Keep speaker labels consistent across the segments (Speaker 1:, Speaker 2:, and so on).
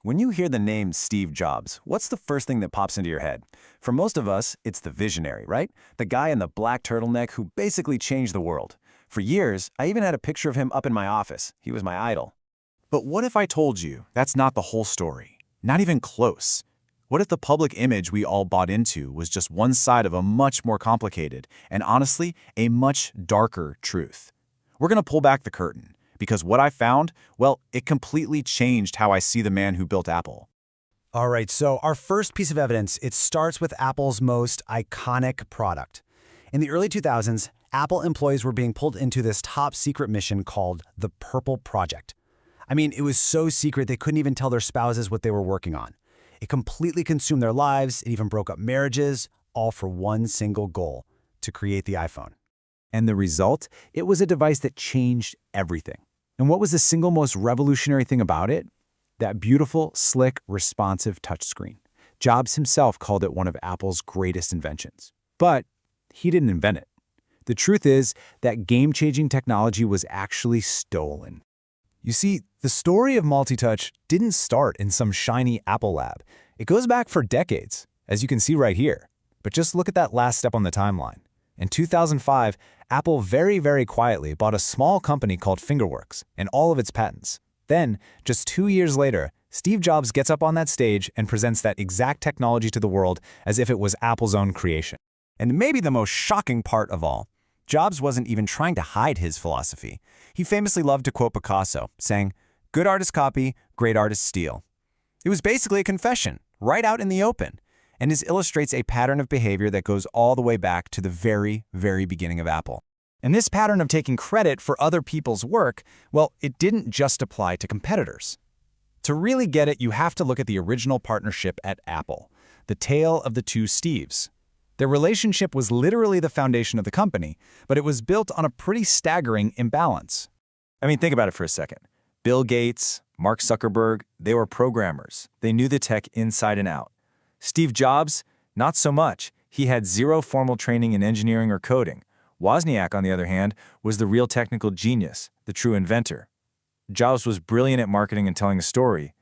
Speaker 1: When you hear the name Steve Jobs, what's the first thing that pops into your head? For most of us, it's the visionary, right? The guy in the black turtleneck who basically changed the world. For years, I even had a picture of him up in my office. He was my idol.
Speaker 2: But what if I told you that's not the whole story? Not even close. What if the public image we all bought into was just one side of a much more complicated and honestly, a much darker truth? We're going to pull back the curtain because what I found, well, it completely changed how I see the man who built Apple.
Speaker 3: All right, so our first piece of evidence, it starts with Apple's most iconic product. In the early 2000s, Apple employees were being pulled into this top secret mission called the Purple Project. I mean, it was so secret they couldn't even tell their spouses what they were working on. It completely consumed their lives, it even broke up marriages, all for one single goal, to create the iPhone.
Speaker 4: And the result? It was a device that changed everything. And what was the single most revolutionary thing about it? That beautiful, slick, responsive touchscreen. Jobs himself called it one of Apple's greatest inventions. But he didn't invent it. The truth is that game-changing technology was actually stolen.
Speaker 5: You see, the story of multi-touch didn't start in some shiny Apple lab. It goes back for decades, as you can see right here. But just look at that last step on the timeline. In 2005, Apple very quietly bought a small company called Fingerworks and all of its patents. Then, just 2 years later, Steve Jobs gets up on that stage and presents that exact technology to the world as if it was Apple's own creation.
Speaker 6: And maybe the most shocking part of all, Jobs wasn't even trying to hide his philosophy. He famously loved to quote Picasso, saying, "Good artists copy, great artists steal." It was basically a confession, right out in the open, and this illustrates a pattern of behavior that goes all the way back to the very beginning of Apple. And this pattern of taking credit for other people's work, well, it didn't just apply to competitors. To really get it, you have to look at the original partnership at Apple, the tale of the two Steves. Their relationship was literally the foundation of the company, but it was built on a pretty staggering imbalance. I mean, think about it for a second. Bill Gates, Mark Zuckerberg, they were programmers. They knew the tech inside and out. Steve Jobs, not so much. He had zero formal training in engineering or coding. Wozniak, on the other hand, was the real technical genius, the true inventor. Jobs was brilliant at marketing and telling a story,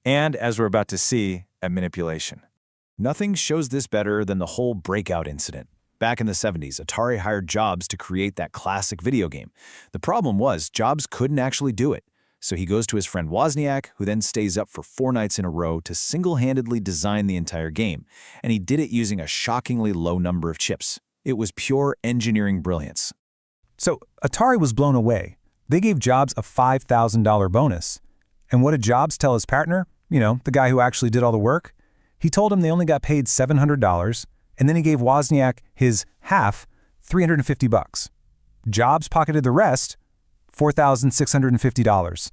Speaker 6: and, as we're about to see, at manipulation.
Speaker 1: Nothing shows this better than the whole Breakout incident. Back in the 70s, Atari hired Jobs to create that classic video game. The problem was Jobs couldn't actually do it. So he goes to his friend Wozniak, who then stays up for 4 nights in a row to single-handedly design the entire game. And he did it using a shockingly low number of chips. It was pure engineering brilliance.
Speaker 5: So Atari was blown away. They gave Jobs a $5,000 bonus. And what did Jobs tell his partner? The guy who actually did all the work? He told him they only got paid $700, and then he gave Wozniak his half, $350. Jobs pocketed the rest, $4,650.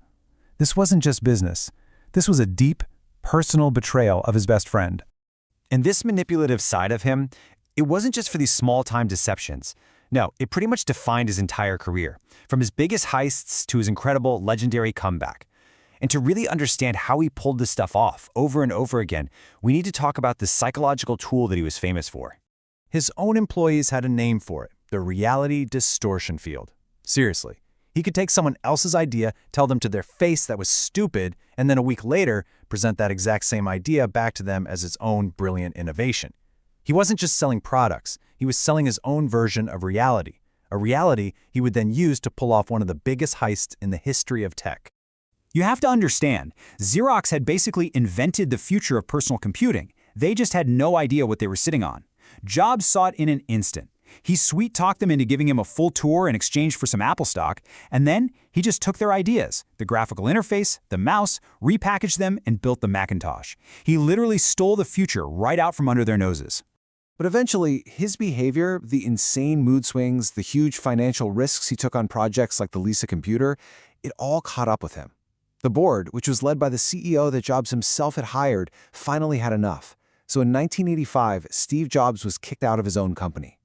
Speaker 5: This wasn't just business. This was a deep, personal betrayal of his best friend.
Speaker 6: And this manipulative side of him, it wasn't just for these small-time deceptions. No, it pretty much defined his entire career, from his biggest heists to his incredible, legendary comeback. And to really understand how he pulled this stuff off over and over again, we need to talk about the psychological tool that he was famous for. His own employees had a name for it, the reality distortion field. Seriously, he could take someone else's idea, tell them to their face that was stupid, and then a week later, present that exact same idea back to them as its own brilliant innovation. He wasn't just selling products, he was selling his own version of reality, a reality he would then use to pull off one of the biggest heists in the history of tech. You have to understand, Xerox had basically invented the future of personal computing. They just had no idea what they were sitting on. Jobs saw it in an instant. He sweet-talked them into giving him a full tour in exchange for some Apple stock, and then he just took their ideas, the graphical interface, the mouse, repackaged them, and built the Macintosh. He literally stole the future right out from under their noses.
Speaker 1: But eventually, his behavior, the insane mood swings, the huge financial risks he took on projects like the Lisa computer, it all caught up with him. The board, which was led by the CEO that Jobs himself had hired, finally had enough. So in 1985, Steve Jobs was kicked out of his own company.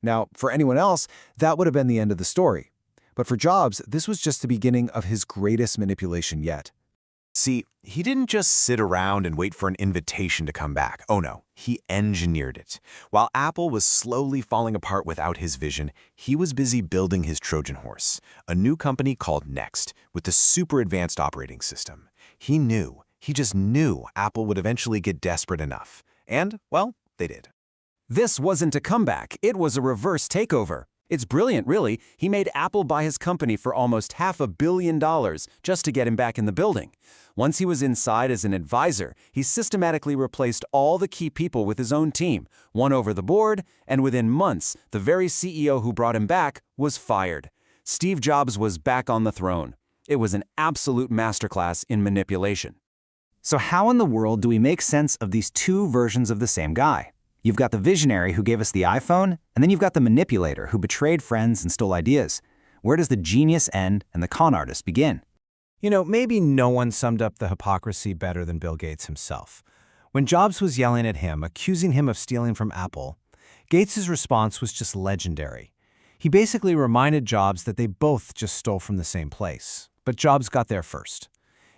Speaker 1: Now, for anyone else, that would have been the end of the story. But for Jobs, this was just the beginning of his greatest manipulation yet.
Speaker 2: See, he didn't just sit around and wait for an invitation to come back. Oh no, he engineered it. While Apple was slowly falling apart without his vision, he was busy building his Trojan horse, a new company called Next, with a super advanced operating system. He knew He just knew Apple would eventually get desperate enough. And, well, they did.
Speaker 6: This wasn't a comeback, it was a reverse takeover. It's brilliant, really. He made Apple buy his company for almost $500 million just to get him back in the building. Once he was inside as an advisor, he systematically replaced all the key people with his own team, won over the board, and within months, the very CEO who brought him back was fired. Steve Jobs was back on the throne. It was an absolute masterclass in manipulation.
Speaker 4: So how in the world do we make sense of these two versions of the same guy? You've got the visionary who gave us the iPhone, and then you've got the manipulator who betrayed friends and stole ideas. Where does the genius end and the con artist begin?
Speaker 5: You know, maybe no one summed up the hypocrisy better than Bill Gates himself. When Jobs was yelling at him, accusing him of stealing from Apple, Gates' response was just legendary. He basically reminded Jobs that they both just stole from the same place. But Jobs got there first.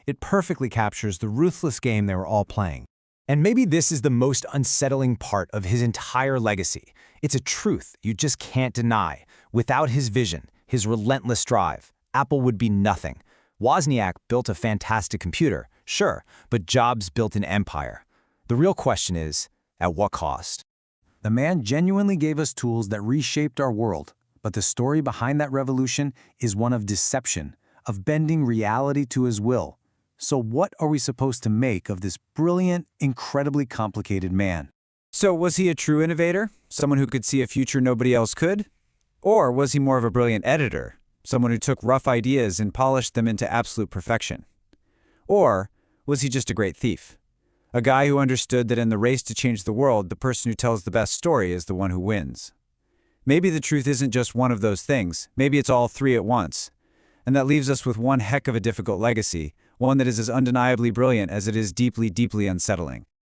Speaker 5: It perfectly captures the ruthless game they were all playing. And maybe this is the most unsettling part of his entire legacy. It's a truth you just can't deny. Without his vision, his relentless drive, Apple would be nothing. Wozniak built a fantastic computer, sure, but Jobs built an empire. The real question is, at what cost?
Speaker 1: The man genuinely gave us tools that reshaped our world, but the story behind that revolution is one of deception, of bending reality to his will. So what are we supposed to make of this brilliant, incredibly complicated man?
Speaker 4: So was he a true innovator? Someone who could see a future nobody else could? Or was he more of a brilliant editor? Someone who took rough ideas and polished them into absolute perfection? Or was he just a great thief? A guy who understood that in the race to change the world, the person who tells the best story is the one who wins. Maybe the truth isn't just one of those things. Maybe it's all three at once. And that leaves us with one heck of a difficult legacy, one that is as undeniably brilliant as it is deeply, deeply unsettling.